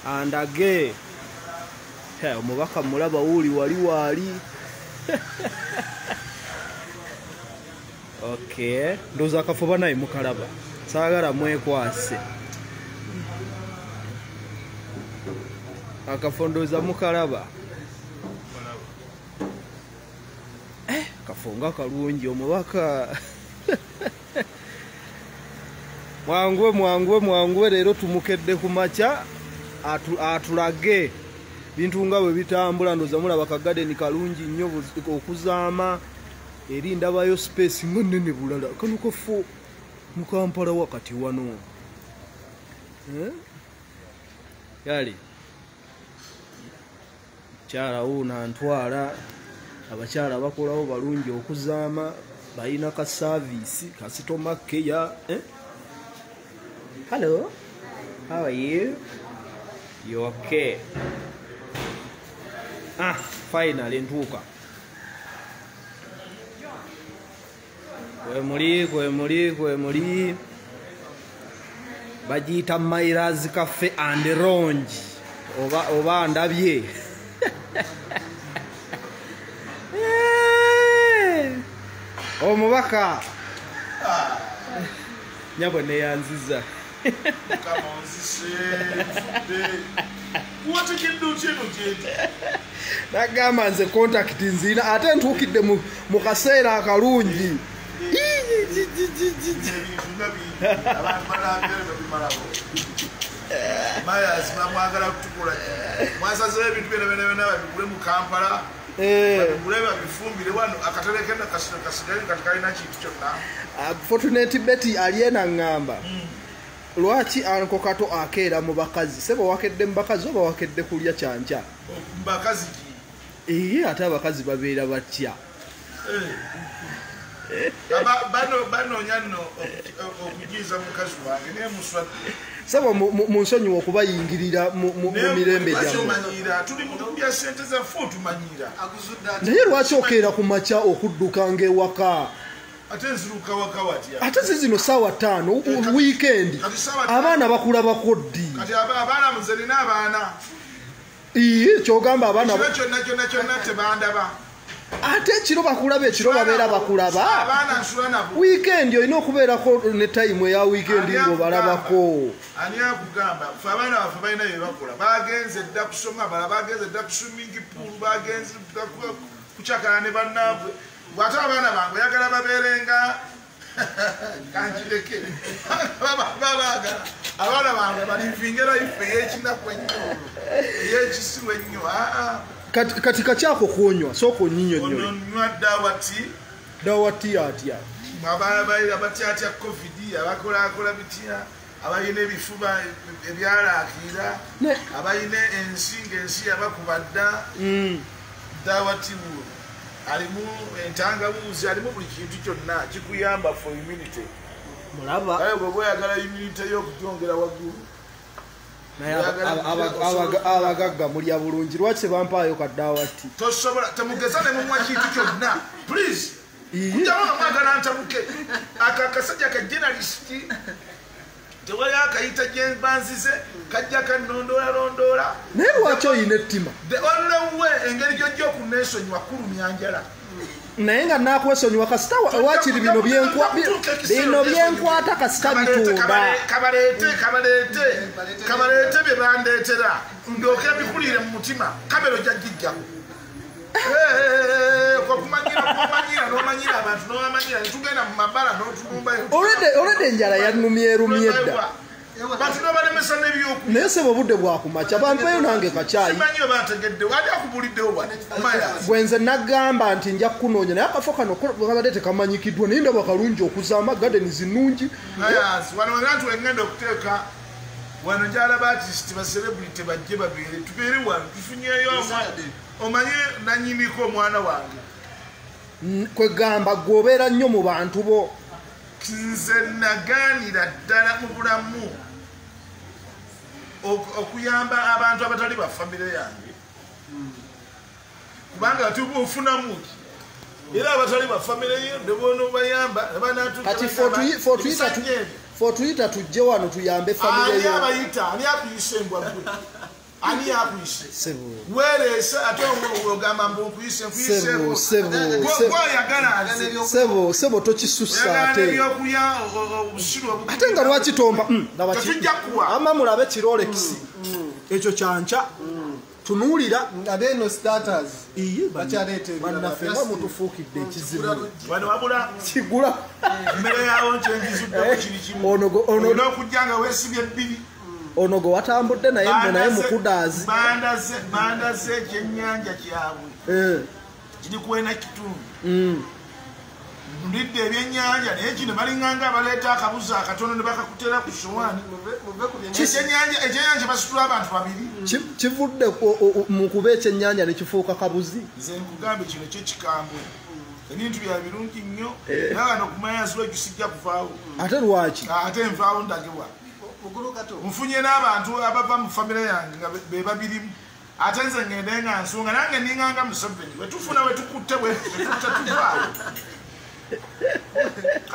andage omubaka mulaba wuli wali okay ndoza akafuba naye mukalaba saagala mwekwase akafondoza mukalaba kafunga kalungi omubaka mwanguwe leero tumukedde ku maca atulage bintu nga bwe bitambula ndoza mulaba kagadeni kalungi nnyo okuzaama eri ndabayo space ng'ennene bulala kano kafo mu Kampala wakati wano yali kyala una ntwala abakyala bakolawo balungi okuzaama balina ka service customer care hello how are you okay finally ntuuka kwemuli bagiyita Maira's Cafe and Lounge oba ndabye omubaka nyabwe neyanziza nagamba nze contact nzina ate ntuukidde mu kaseera akalungi Mayazi bamwagala kutukula mwasaze ebintu byonna babigule mu Kampala babigule babifumbire wano akaterekenda kasigale kakalina kintu kyonna. Fortunate Betty aliena ngamba lwaki anko kato akeera mu bakazi sebo wakedde mu bakazi oba wakedde kulya kyanja mu bakazi ate abakazi babeera batya banoonya nno okujiiza mukazi wange naye muswadde sebo mu nsonyi okubayingirira mu mirembe gyammwe tuli mu bya ssente zaffe otumanyira naye lwaki okeera ku maca okudduka ng'ewaka ate nziruka waka watya ate zino ssaawa 5 weekend abaana bakulabako ddi kati abaana muzenina abaana kyogamba abaana kyonna tebandaba ate ekiro bakulaba ekiro babeera bakulaba abaana nsula nabo weekend olina okubeerako ne time eya weekend ng'obalabako ani akugamba fe abaana baffe balina bye bakola bagenze dda kusoma bala bagenze dda ku swimming pool bagenze kucakala ne bannaabwe bw'ate abaana bange oyagala babeerenga kanjireke babaagala abaana bange balivinge life ey'ekinaku ennyo ey'ekisiru ennyo kati kakyako kuonywa sooka onnyinyonnyo onywa dawati atya abatyatya covid abakolakola bitya abalina ebifuba ebyalaakira abalina ensi ng'ensi yabakubadda dawati wo alimu entangabuuzi alimu buli kintu kyonna kikuyamba for immunity mulaba aye bwe oyagala immunity y'okugyongera waggulu abagagga mulya bulungi lwaki bampaayo kaddaawati tosobola temugeza ne mumuwa kintu kyonna please kujjawo nga mwagala ntabuke akakasajja ka generalisti tewali akayita gye banzize kajja kanondoolalondoola naye lwaki oyina ettima the only way engeri gyojja okuneesonyiwa kulumya njala naye nga nakwesonyiwa kasita wakiri bino byenkwata kasita bitunda kabaleete bye bandeetera ndyoke bikulire mu mutima kamero jagijjaku nomanyira abantu nomanyira netugenda mu mabala notunumbayo olwedde enjala yanumyerumye dda bati nobalemesa nebyoku naye sebo budde bwakumaca bampeyo nange kacaayi simanyi obategedde wali akubuliddewo bwane bwenze nagamba nti nja kukunoonya naye akafo kano kabadde tekamanyikiddwa naye ndaba kalungi okuzaama gadeni zinungi wano wanatu engenda okuteeka wano njala artist ba celebrity bajje babeere tubeere wano tufunyeyo omanye nanyiniko omwana wange kwegamba gwobeera nnyo mu bantu bo nze nagaanira ddala mu bulamu okuyamba abantu abatali ba famire yange kubanga tuba ofunamu era abatali ba famire yo ndebona obayamba fo tuyita tujje wano tuyambe family ani abayita ani akuyise mbwa gwe ani akuyise sebo werese ate ogamba mbu okuyise sebo tokisusa ate ate nga lwaki tomba ama mulabe Rolex ekyo kyanca tunuulira ngabeno starters bachalete banafenga mutufuukidde ekizibu wano wabula kigula mmere yawo nkyengizudde kiri kimu ono okujjanga weesibye bbiri ono gwe watambudde naye mukudaazi bandaze ekyennyanja kyabwe kiri kuwena kitundu ndidde ebyennyanja naye kino balinganga abaleeta akabuzi akatono ne bakakutera ku sowaani ekyennyanja basitula abantu babiri kivudde mu kuba ekyennyanja ne kifuuka kabuzi nze nkugambe kino kyekikambwe ebintu bya birungi nnyo nagano kumayazibwa ekisijja kuvaawo ate lwaki ate nvaawo ndagibwa nfunye n'abantu abava mu famire yange nga be babirimu ate nze ngende nga nsonga nange ninganga Museveni wetufuna wetukutte tuvaawo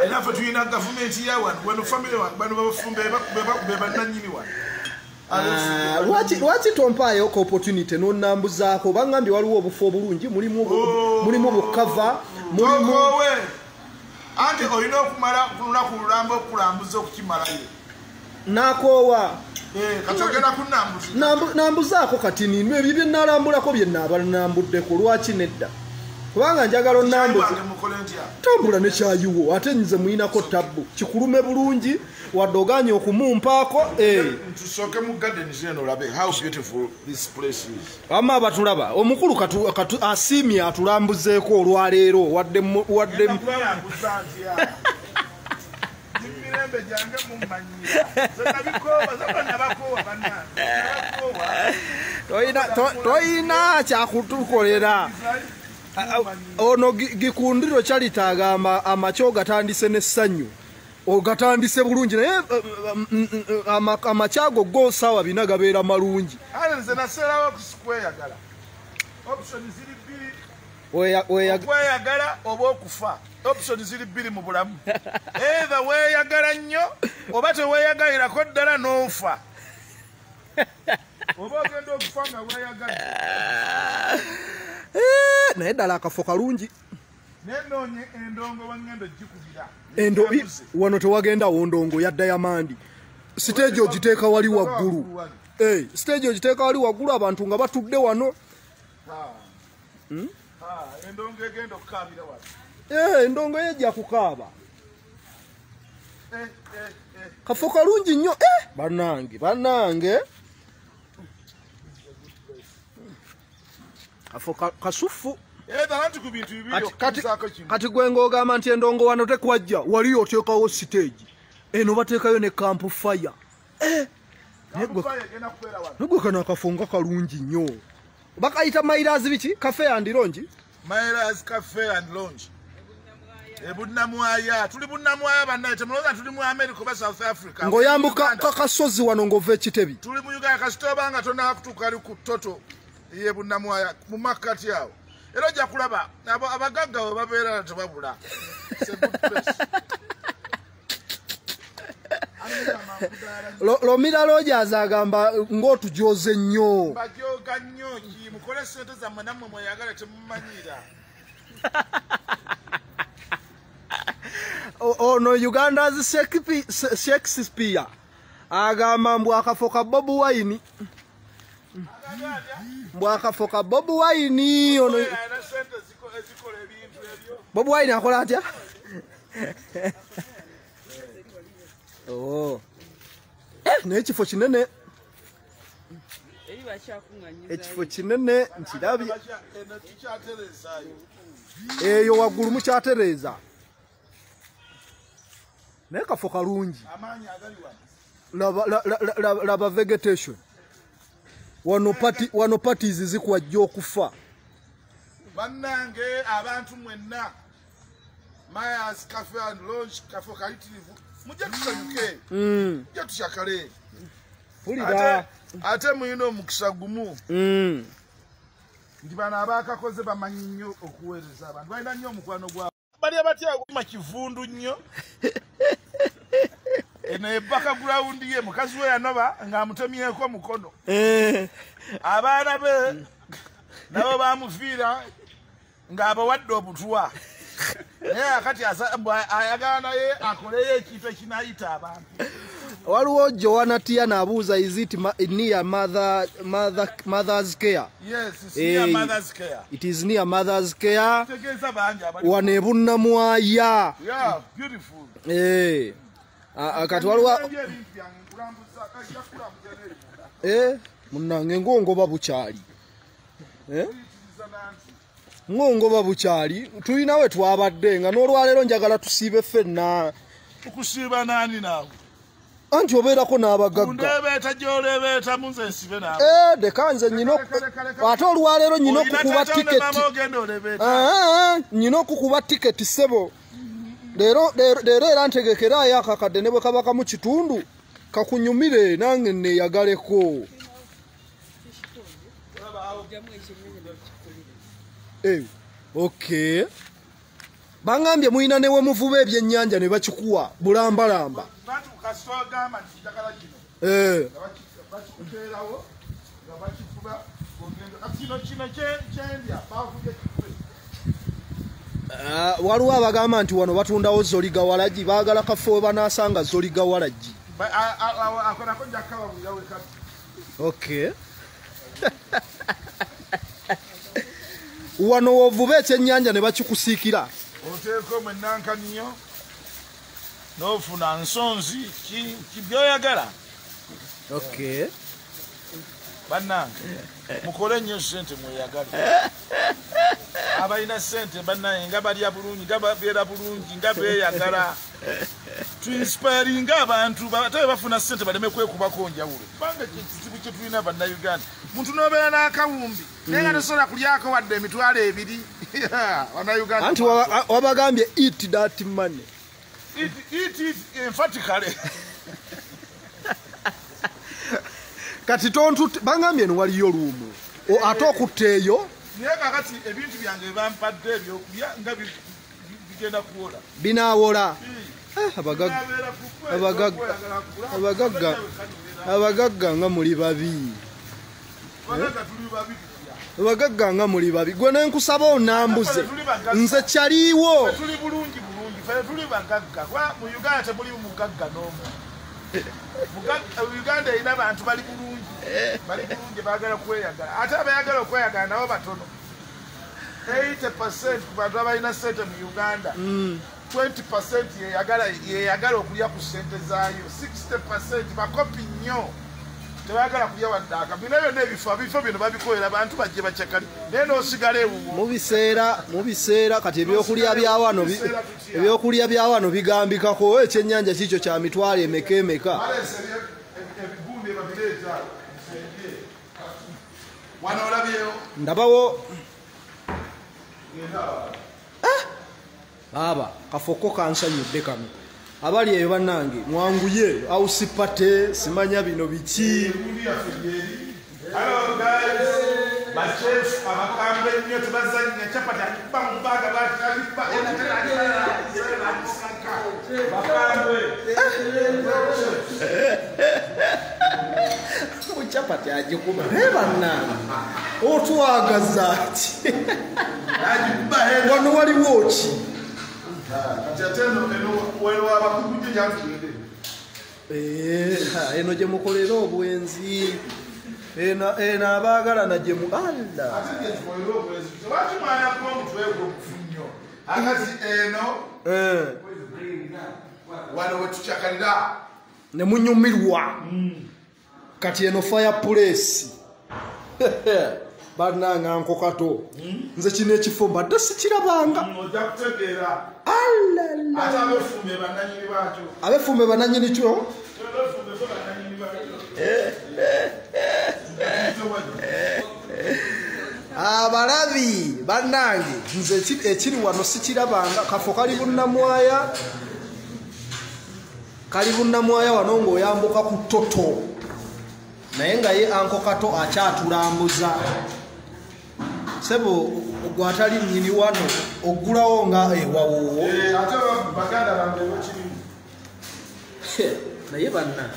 ayinafe tuyina gavumenti yawano wano famire wange bano babafumbe be bannannyini wano lwaki tompaayo ko opportunity nonnambuzaako bangambye waliwo obufu obulungi mulimu bukava mulimuwe anti olina okumala lunaku lulamba okulambuza okukimalayo nakoowa kati ogenda kunambuza nambuzaako kati nino ebyo byenalambulako byenaaba nambuddeko lwaki nedda kubanga njagala onnambuza tambula nekyayiwo ate nze muyinako tabbu kikulume bulungi wadde oganye okumumpaako tusooke mu gardens eno olabe how beautiful this place is ama abatulaba omukulu asiimye atulambuzeeko olwaleero wadde toyina kyakutukolera ono gikundiro kyalita agamba amakyo gatandise n'essanyu ogatandise bulungi naye amakyago go saawa bina gabeera malungi nze nasalawo kweyagala option ziri bbiri okweyagala oba okufa option ziri bbiri mu bulamu either weeyagala nnyo oba teweeyagalirako ddala n'ofa oba ogenda okufa nga weeyagala naye ddala akafo kalungi nendoonye endongo wangendo gikubira wano tewagendawo ndongo ya Diamond stage ogiteeka wali waggulu stage ogiteeka wali waggulu abantu nga batudde wano endongo egenda okukaabira wano endongo yejja kukaaba kafo kalungi nnyo bannange kafo kasufu kati gwe ng'ogamba nti endongo wano tekwajja wali oteekawo stage eno bateekayo ne camp fire negwe kano akafo nga kalungi nnyo bakayita Mailers biki cafe and lounge Mailers cafe and lounge Bunnamwaya tuli Bunnamwaya bannaye temulowooza tuli mu America oba South Africa ng'oyambuka kakasozi wano ng'ova ekitebi tuli mu Uganda kasita obanga tonakutuuka ali ku toto ye Bunnamwaya mu makati awo era ojja kulaba abagagga we babeera tebabula Lomira Rogers agamba ng'otujoze nnyo bajoga nnyo mukole sente zammwe nammwe mweyagala temumanyira ono Uganda's Shakespeare agamba mbu akafo ka Bob Wine Bob Wine ono Bob Wine akola atya n'ekifo kinene ekifo kinene nkirabye eyo waggulu mukyatereeza naye kafo kalungi laba vegetation wano parties zikwajja okufa bannange abantu mwenna Mailers cafe and lounge kafo kayitirivu mujja tusanyuke mujja tukyakale ate muyina omukisa gumu nti bano abakakoze bamanyi nnyo okuweereza abantu balina nnyo omukwano gwabo bali abatya guma kivundu nnyo eno background ye mukazi we yanoba ng'amutemyeko mukono abaana be nabo bamufiira ng'abawadde obutwa naye akati ayagala naye akoleyo ekintu ekinayita abantu. Waliwo Joanna Tiana abuuza, is it near mother's care? Yes, it's near mother's care. It is near mother's care. Tegeza banja abali. Wane Bunnamwaya. Yeah, beautiful. Akati waliwo munnange ngongoba bukyali. Ngongoba bukyali tulina we twabadde nga n'olwaleero njagala tusiibe ffenna. Okusiiba nani naawe? Anti obeerako n'abagagga. Kundeebeeta gy'oleebeeta munze nsibe naawe. Dekanze nyino ate olwaleero nyina okukuba tiketi. Nyina okukuba tiketi ssebo. Leero era ntegekeraayo akakadde ne bwe kabaka mu kitundu kakunyumire nange neeyagaleko. Okay. Bangambye muyina ne we muvuba ebyennyanja ne bakikuwa bulambalamba. Waliwo abagamba nti wano batundawo zoliga walagi, baagala kaffe we banaasanga zoliga walagi. Okay. Wano wovuba ekyennyanja ne bakikusiikira. Oteeko mwennankaniyo n'ofuna nsonzi kibyoyagala. Okay. Bannange mukole nnyo ssente mweyagale. Abalina ssente bannange nga balya bulungi, nga babeera bulungi, nga beeyagala. Tuinspiringa abantu ate bafuna ssente baleme kwekubako njawulo. Kubanga kizibu kye tulina bannayuganda. Muntu n'obeera n'akawumbi naye nga tosobola kulyako wadde emitwalo ebiri. Bannayuganda anti wabagambye eat that money. Eat emphatically. Kati tontu bangambye no waliyo lumu ate okutteeyo naye kakati ebintu byange bampadde ebyokulya nga bigenda kuwola binaawola. Abagagga nga muli babi. Abagagga nga muli babi. Gwe nenkusaba onambuze nze kyaliiwo. Tuli bulungi ffe tuli bagagga. Mu Uganda temuli mugagga n'omu. Uganda erina abantu bali bulungi baagala kweyagala. Ate abayagala okweyagala nabo batono. 80% ku bantu abalina ssente mu Uganda, 20% yeyagala okulya ku ssente zaayo, 60% bakopi nnyo tebagala kulya waddaaka. Bino byonna ebifo bino babikolera bantu bajje bakyakali naye n'osigala ewuwo. Mu biseera kati ebyokulya bya wano bigambikako. Ekyennyanja kikyo kya mitwalo emeka emeka. Ndabawo baba kafoko kansanyudde kano. Abali eyo bannange mwanguye ausipate simanya bino biki. Hello guys, my chef abakambe nnyo tubazanya chapati akiba mu baga bakiba chapati ajikuba bannange otwagaza ati wano waliwo ki eno gye mukolera obwenzi. Eno abaagala na gye mu alla wano wetukyakalira ne munyumirwa. Kati eno fireplace bannange anko kato nze kino ekifo mbadde sikirabanga. Abefumbe bannanyini kyo abalabi bannange nze ekiri wano sikirabanga. Kafo kali bunnamwaya wano ng'oyambuka ku toto naye nga ye anko kato akyatulambuza. Sebo gwatali nnyini wano ogulawo nga ewawoowo. naye banna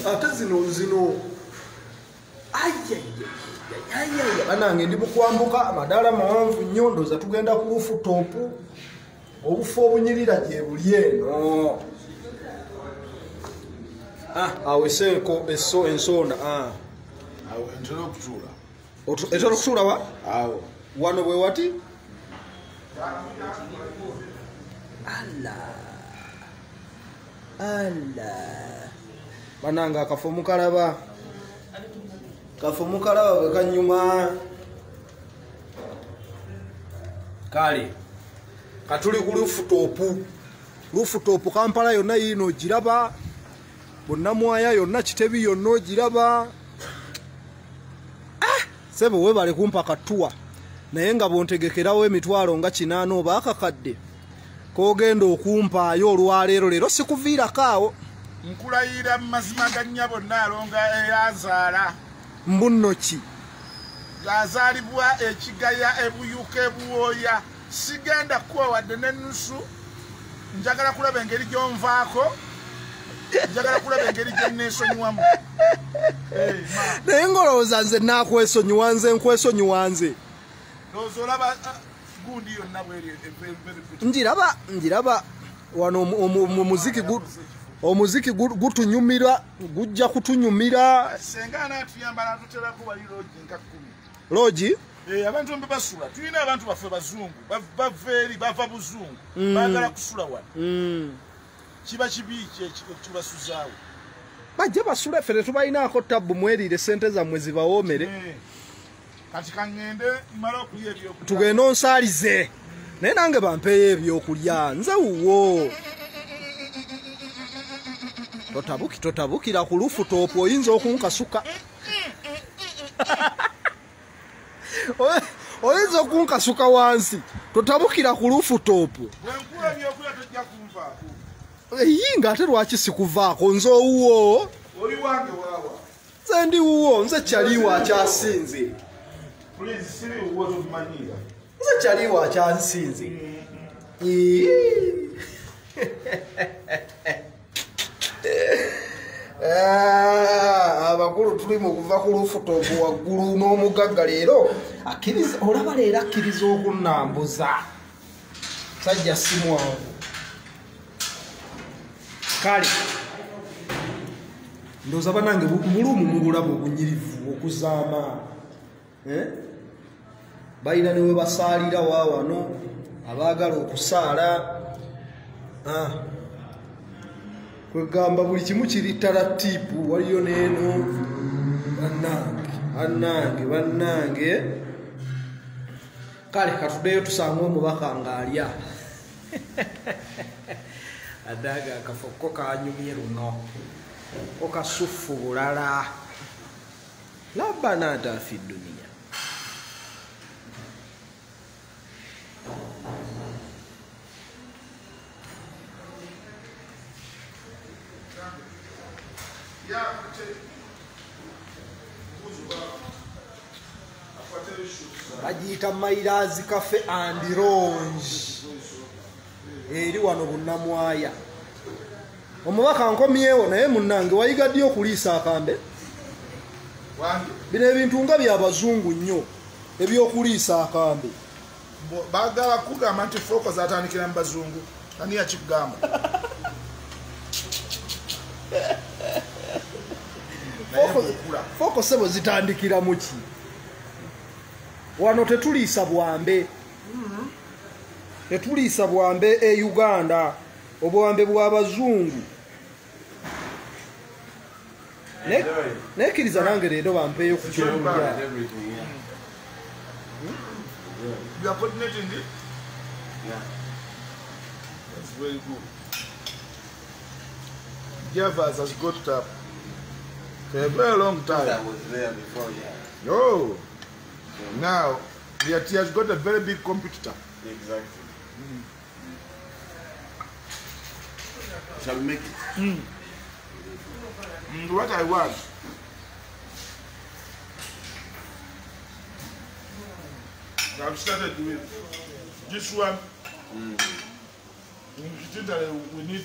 ate zino ayayaya banange ndi mukwambuka amadala mawanvu nnyo ndoza tugenda ku lufu topu obufu obunyirira gye buli eno awo esenko ensonda awo entera okutuula etera okutuula wa awo wano bwe wati bananga akafo mukalaba bwe kanyuma kale katuli ku lufutopu Kampala yonna yino giraba Bonnamwaya yonna Kitebi yonna ogiraba sebo webale kumpa katuwa naye nga bontegekerawo emitwalo nga 8 oba akakadde kogenda okumpaayo olwaleero leero sikuviirako awo nkulayira mu mazima ga nnya bonna alonga eyazaala mbunno ki yazaalibwa ekigaya ebuyuka ebuwooya sigenda kuwa wadde n'ennusu njagala kulaba engeri gyonvaako njagala kulaba engeri gyenneesonyiwamu naye ngolowooza nze naakwesonyiwa nze nkwesonyiwa nze lowooza olaba gundi yonna bweri njiraba wano omuziki gutunyumira gujja kutunyumira senga anaatuyamba natuterako wali loogi nka 10 loogi abantu mbe basula tulina abantu baffe bazungu bava eri bava buzungu baagala kusula wano kiba kibi kibasuzaawo bajja basula ffe tetubalinaako tabbu mwerire sente zammwe zibawoomere kati kaŋŋende mmala okulya ebyokulya tugende onsaalize naye nange bampeeyo ebyokulya nze wuwo totabukira ku lufutopu oyinza okunkasuka oyinza okunkasuka wansi totabukira ku lufutopu bwenkula ebyokulya tojja kunvaako nga ate lwaki sikuvaako nze owuwo oli wange waawa nze ndi wuwo nze kyaliwo akyasinze nze kyaliwo akyansinze abakulu tuli mu kuva ku lufutopu waggulu n'omugagga leero olaba leero akkiriza okunnambuza sajja simwangu kale ndowooza banange bulumu mu bulamu obunyirivu okuzaama balina ne we basaalira waawano abaagala okusaala kwegamba buli kimu kiri taratiipu waliyo neeno bannange kale katuddeyo tusange omubaka ng'alya adaga akafo kanyumye luno okasufu bulala labana atafi dunia bagiyita Mairazi Cafe and Lounge eri wano Bonnamwaya omubaka nkomyewo naye munnange wayiga ddi okuliisa akambe bino ebintu nga byabazungu nnyo ebyokuliisa akambe baagala kugamba nti foko zatandikira mu bazungu ani yakigamba foko sebo zitandikira muki wano tetuliisa bwambe tetuliisa bwambe e Uganda obwambe bw'abazungu nekkiriza nange leero bampeeyo ku kyobulya You are coordinating it? Yeah. That's very good. Javas has got up for a very long time. I was there before, yeah. Oh. Yeah. Now, he has got a very big competitor. Exactly. Shall we make it? What I want. I've started with this one. We need